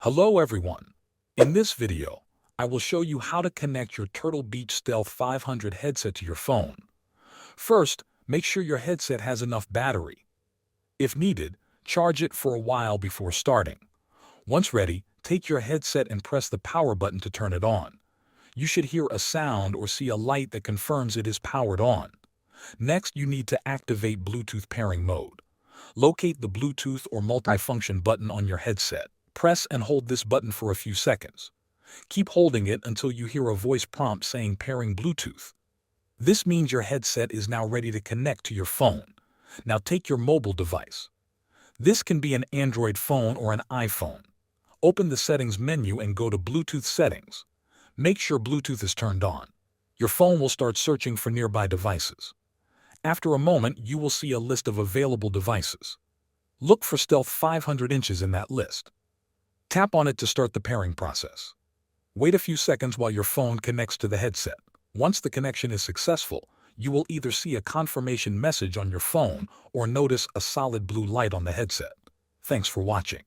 Hello everyone. In this video, I will show you how to connect your Turtle Beach Stealth 500 headset to your phone. First, make sure your headset has enough battery. If needed, charge it for a while before starting. Once ready, take your headset and press the power button to turn it on. You should hear a sound or see a light that confirms it is powered on. Next, you need to activate Bluetooth pairing mode. Locate the Bluetooth or multifunction button on your headset. Press and hold this button for a few seconds. Keep holding it until you hear a voice prompt saying pairing Bluetooth. This means your headset is now ready to connect to your phone. Now take your mobile device. This can be an Android phone or an iPhone. Open the settings menu and go to Bluetooth settings. Make sure Bluetooth is turned on. Your phone will start searching for nearby devices. After a moment, you will see a list of available devices. Look for Stealth 500 inches in that list. Tap on it to start the pairing process. Wait a few seconds while your phone connects to the headset. Once the connection is successful, you will either see a confirmation message on your phone or notice a solid blue light on the headset. Thanks for watching.